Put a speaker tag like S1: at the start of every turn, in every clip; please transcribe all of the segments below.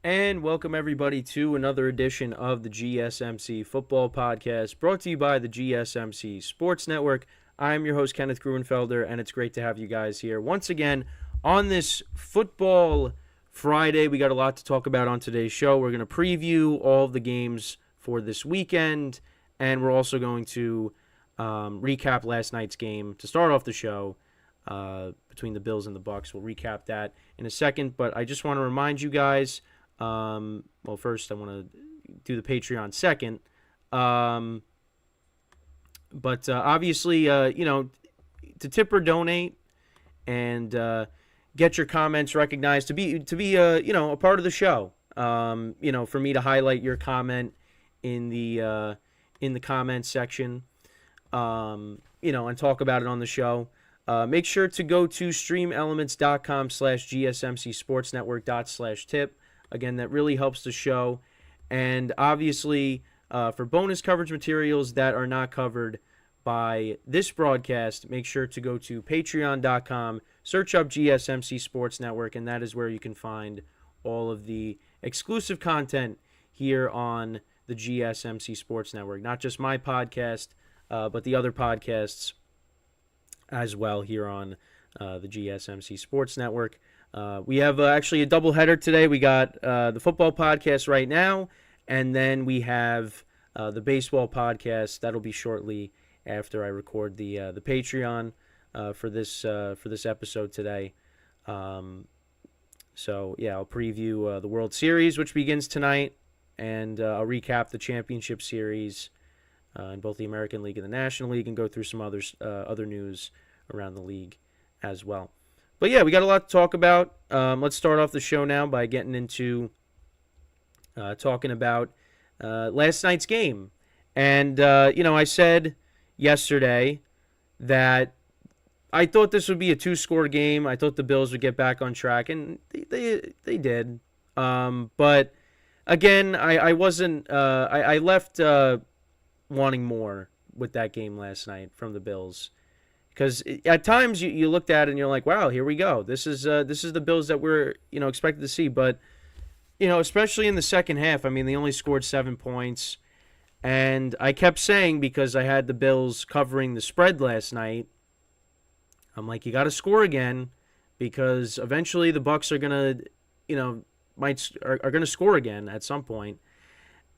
S1: And welcome everybody to another edition of the GSMC Football Podcast, brought to you by the GSMC Sports Network. I'm your host, Kenneth Gruenfelder, and it's great to have you guys here once again on this Football Friday. We got a lot to talk about on today's show. We're going to preview all of the games for this weekend, and we're also going to recap last night's game to start off the show between the Bills and the Bucs. We'll recap that in a second, but I just want to remind you guys. Well, first I want to do the Patreon second. But obviously, to tip or donate and get your comments recognized, to be a part of the show. For me to highlight your comment in the comments section, and talk about it on the show. Make sure to go to streamelements.com/gsmcsportsnetwork./tip. Again, that really helps the show. And obviously, for bonus coverage materials that are not covered by this broadcast, make sure to go to patreon.com, search up GSMC Sports Network, and that is where you can find all of the exclusive content here on the GSMC Sports Network. Not just my podcast, but the other podcasts as well here on the GSMC Sports Network. We have actually a doubleheader today. We got the football podcast right now, and then we have the baseball podcast. That'll be shortly after I record the Patreon for this episode today. I'll preview the World Series, which begins tonight, and I'll recap the championship series in both the American League and the National League, and go through some other news around the league as well. But yeah, we got a lot to talk about. Let's start off the show now by getting into talking about last night's game. And, I said yesterday that I thought this would be a two-score game. I thought the Bills would get back on track, and they did. But, again, I wasn't I left wanting more with that game last night from the Bills. Because at times you looked at it and you're like, wow, here we go. This is the Bills that we're expected to see. But especially in the second half, I mean, they only scored 7 points, and I kept saying, because I had the Bills covering the spread last night, I'm like, you got to score again, because eventually the Bucs are gonna are gonna score again at some point.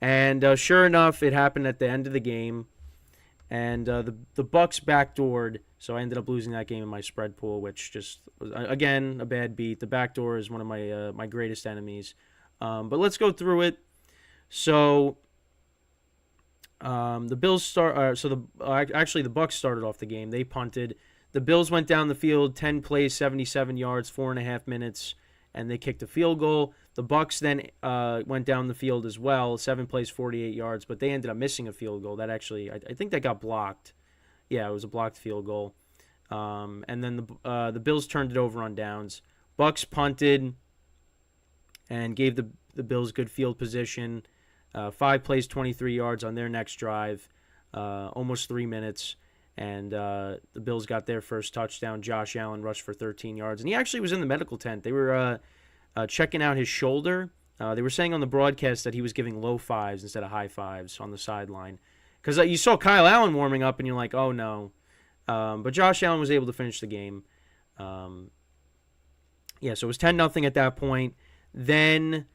S1: And sure enough, it happened at the end of the game. And the Bucs backdoored, so I ended up losing that game in my spread pool, which just was, again, a bad beat. The backdoor is one of my greatest enemies. But let's go through it. So the Bills start. The Bucs started off the game. They punted. The Bills went down the field, 10 plays, 77 yards, 4.5 minutes, and they kicked a field goal. The Bucs then went down the field as well, 7 plays, 48 yards, but they ended up missing a field goal. That actually, I think that got blocked. Yeah, it was a blocked field goal. And then the Bills turned it over on downs. Bucs punted and gave the Bills good field position. 5 plays, 23 yards on their next drive, almost 3 minutes. And the Bills got their first touchdown. Josh Allen rushed for 13 yards. And he actually was in the medical tent. They were checking out his shoulder. They were saying on the broadcast that he was giving low fives instead of high fives on the sideline. Because you saw Kyle Allen warming up, and you're like, oh, no. But Josh Allen was able to finish the game. So it was 10-0 at that point. Then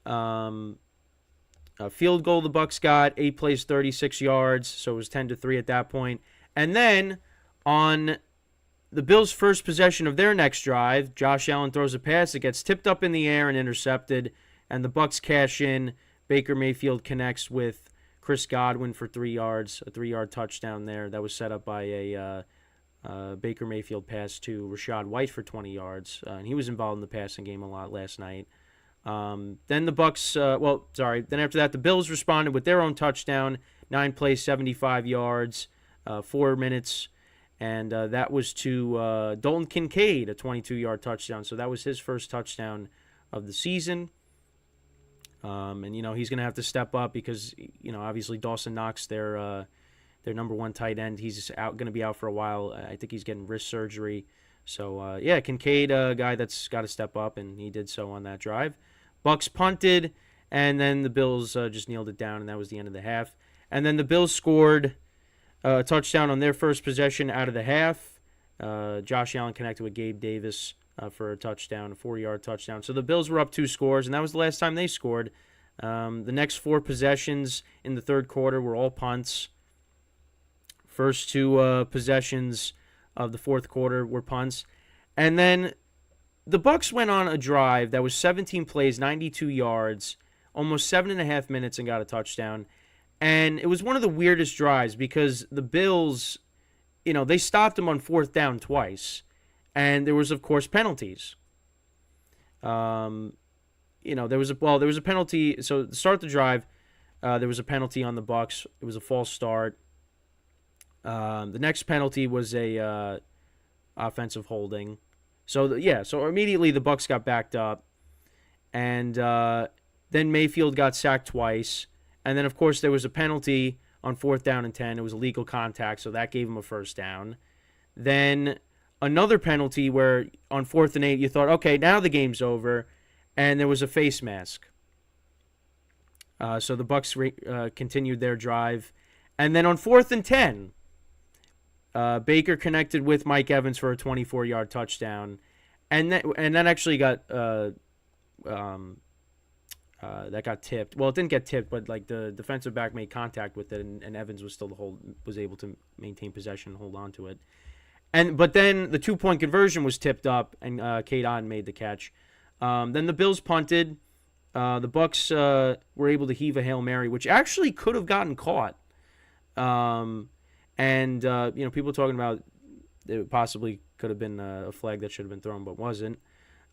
S1: a field goal the Bucs got, 8 plays, 36 yards. So it was 10-3 at that point. And then on the Bills' first possession of their next drive, Josh Allen throws a pass that gets tipped up in the air and intercepted, and the Bucs cash in. Baker Mayfield connects with Chris Godwin for 3 yards, a 3-yard touchdown there. That was set up by a Baker Mayfield pass to Rachaad White for 20 yards, and he was involved in the passing game a lot last night. Then the Bucs, then after that, the Bills responded with their own touchdown, 9 plays, 75 yards, 4 minutes. And that was to Dalton Kincaid, a 22-yard touchdown. So that was his first touchdown of the season. And he's going to have to step up because, obviously Dawson Knox, their number one tight end, he's going to be out for a while. I think he's getting wrist surgery. So, Kincaid, a guy that's got to step up, and he did so on that drive. Bucks punted, and then the Bills just kneeled it down, and that was the end of the half. And then the Bills scored a touchdown on their first possession out of the half. Josh Allen connected with Gabe Davis for a touchdown, a 4-yard touchdown. So the Bills were up 2 scores, and that was the last time they scored. The next 4 possessions in the third quarter were all punts. First 2 possessions of the fourth quarter were punts. And then the Bucks went on a drive that was 17 plays, 92 yards, almost 7.5 minutes, and got a touchdown. And it was one of the weirdest drives because the Bills, they stopped them on 4th down twice. And there was, of course, penalties. There was a penalty. So to start the drive, there was a penalty on the Bucks. It was a false start. The next penalty was a offensive holding. So immediately the Bucks got backed up, and then Mayfield got sacked twice, and then of course there was a penalty on 4th down and 10. It was illegal contact, so that gave him a first down. Then another penalty where on 4th and 8 you thought, okay, now the game's over, and there was a face mask. So the Bucks continued their drive, and then on 4th and 10. Baker connected with Mike Evans for a 24-yard touchdown, and that actually got that got tipped. Well, it didn't get tipped, but like the defensive back made contact with it, and Evans was able to maintain possession and hold on to it. But then the 2-point conversion was tipped up, and Cade Otton made the catch. Then the Bills punted. The Bucks were able to heave a Hail Mary, which actually could have gotten caught. People talking about it possibly could have been a flag that should have been thrown, but wasn't.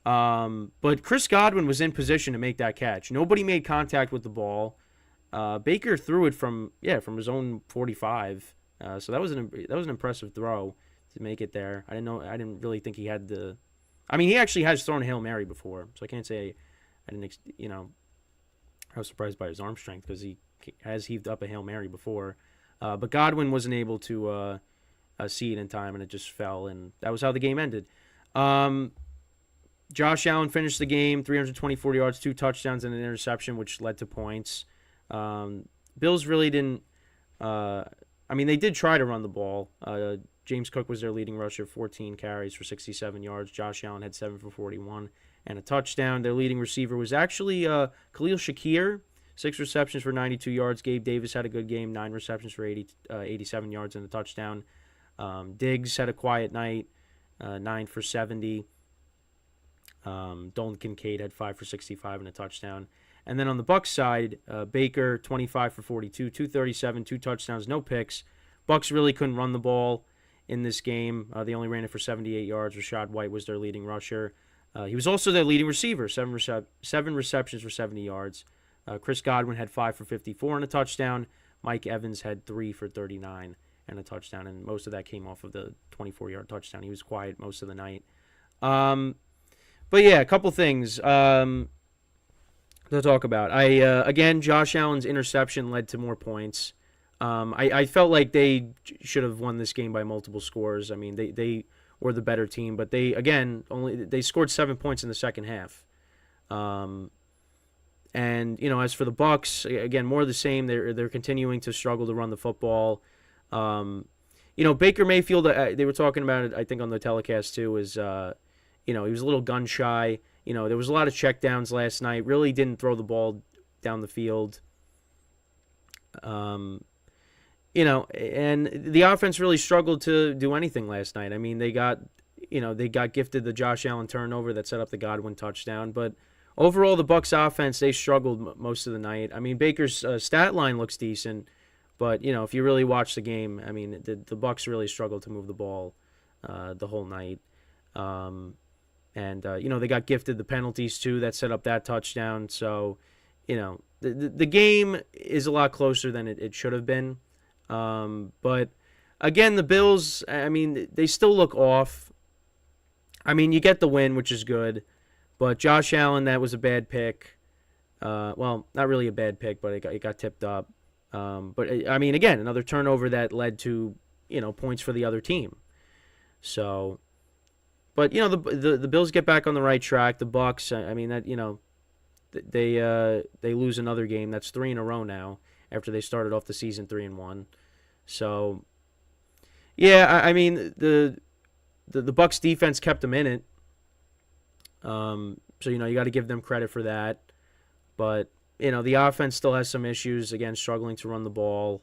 S1: But Chris Godwin was in position to make that catch. Nobody made contact with the ball. Baker threw it from his own 45. So that was an impressive throw to make it there. I didn't really think he had the. I mean, he actually has thrown a Hail Mary before, so I can't say I didn't. I was surprised by his arm strength because he has heaved up a Hail Mary before. But Godwin wasn't able to see it in time, and it just fell, and that was how the game ended. Josh Allen finished the game, 324 yards, 2 touchdowns, and an interception, which led to points. Bills really didn't they did try to run the ball. James Cook was their leading rusher, 14 carries for 67 yards. Josh Allen had 7 for 41 and a touchdown. Their leading receiver was actually Khalil Shakir, 6 receptions for 92 yards. Gabe Davis had a good game, 9 receptions for 87 yards and a touchdown. Diggs had a quiet night, 9 for 70. Dalton Kincaid had 5 for 65 and a touchdown. And then on the Bucs side, Baker, 25 for 42, 237, 2 touchdowns, no picks. Bucs really couldn't run the ball in this game. They only ran it for 78 yards. Rashad White was their leading rusher. He was also their leading receiver, 7 receptions for 70 yards. Chris Godwin had 5 for 54 and a touchdown. Mike Evans had 3 for 39 and a touchdown, and most of that came off of the 24-yard touchdown. He was quiet most of the night. But yeah, a couple things to talk about. Again, Josh Allen's interception led to more points. I felt like they should have won this game by multiple scores. I mean, they were the better team, but they scored 7 points in the second half. And as for the Bucs, again, more of the same. They're continuing to struggle to run the football. Baker Mayfield, they were talking about it, I think, on the telecast too, is he was a little gun shy. There was a lot of checkdowns last night. Really didn't throw the ball down the field. And the offense really struggled to do anything last night. I mean, they got gifted the Josh Allen turnover that set up the Godwin touchdown, but overall, the Bucs offense, they struggled most of the night. I mean, Baker's stat line looks decent, but if you really watch the game, I mean, the Bucs really struggled to move the ball the whole night. They got gifted the penalties too that set up that touchdown. So, the game is a lot closer than it should have been. But again, the Bills, I mean, they still look off. I mean, you get the win, which is good. But Josh Allen, that was a bad pick. Well, not really a bad pick, but it got tipped up. But I mean, again, another turnover that led to points for the other team. So, but the Bills get back on the right track. The Bucs, I mean that they lose another game. That's 3 in a row now after they started off the season 3-1. So yeah, I mean the Bucs defense kept them in it. So you got to give them credit for that. But the offense still has some issues, again, struggling to run the ball.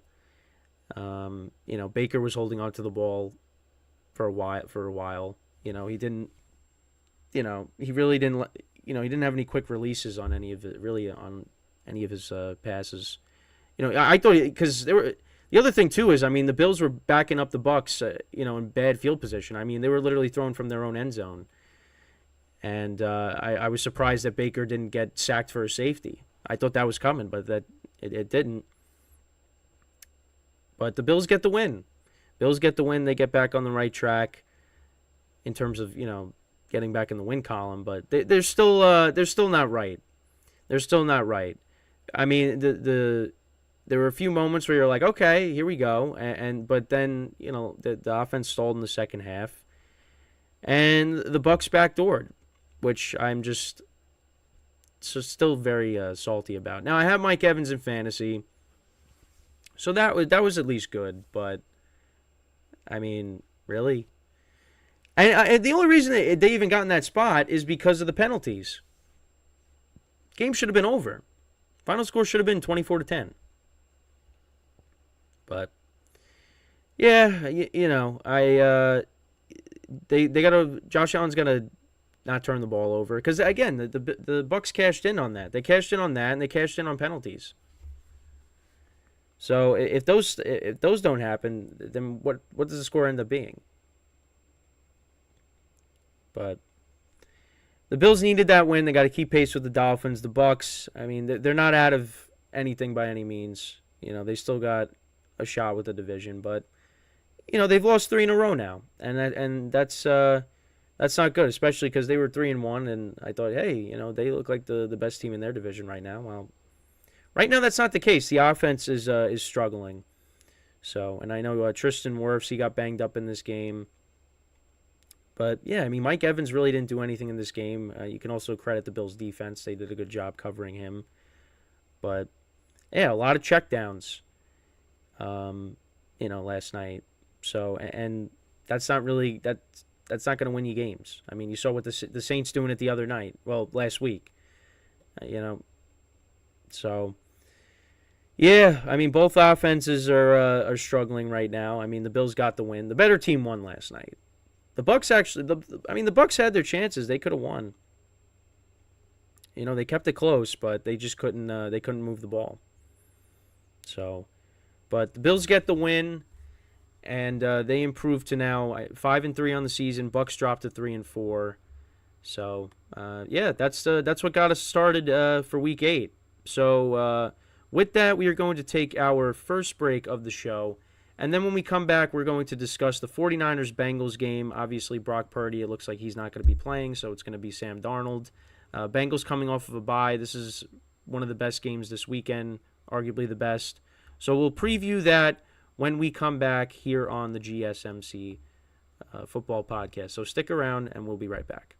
S1: Baker was holding on to the ball for a while. He didn't he really didn't he didn't have any quick releases on any of it, really, on any of his passes. I thought, because the other thing too is, I mean, the Bills were backing up the Bucs, in bad field position. I mean, they were literally throwing from their own end zone. And I was surprised that Baker didn't get sacked for a safety. I thought that was coming, but that it didn't. But the Bills get the win. They get back on the right track in terms of, getting back in the win column. But they're still not right. They're still not right. I mean, there were a few moments where you're like, okay, here we go. But then, the offense stalled in the second half. And the Bucs backdoored, which I'm just still very salty about. Now, I have Mike Evans in fantasy, so that was at least good. But I mean, really, and the only reason they even got in that spot is because of the penalties. Game should have been over. Final score should have been 24-10. But yeah, they gotta. Josh Allen's gotta not turn the ball over, because again, the Bucs cashed in on that. They cashed in on that, and they cashed in on penalties. So if those don't happen, then what does the score end up being? But the Bills needed that win. They got to keep pace with the Dolphins. The Bucs, I mean, they're not out of anything by any means. They still got a shot with the division, but they've lost 3 in a row now, and that's not good, especially because they were 3-1, and I thought, hey, they look like the best team in their division right now. Well, right now that's not the case. The offense is struggling. So, and I know Tristan Wirfs, he got banged up in this game. But yeah, I mean, Mike Evans really didn't do anything in this game. You can also credit the Bills' defense; they did a good job covering him. But yeah, a lot of checkdowns. Last night. So, and that's not really that's not going to win you games. I mean, you saw what the Saints doing it the other night. Well, last week. So yeah, I mean, both offenses are struggling right now. I mean, the Bills got the win. The better team won last night. The Bucs the Bucs had their chances. They could have won. They kept it close, but they just couldn't move the ball. So, but the Bills get the win, and they improved to now 5-3 on the season. Bucs dropped to 3-4. So yeah, that's what got us started for Week 8. So with that, we are going to take our first break of the show, and then when we come back, we're going to discuss the 49ers-Bengals game. Obviously, Brock Purdy, it looks like he's not going to be playing, so it's going to be Sam Darnold. Bengals coming off of a bye. This is one of the best games this weekend, arguably the best. So we'll preview that when we come back here on the GSMC Football Podcast. So stick around, and we'll be right back.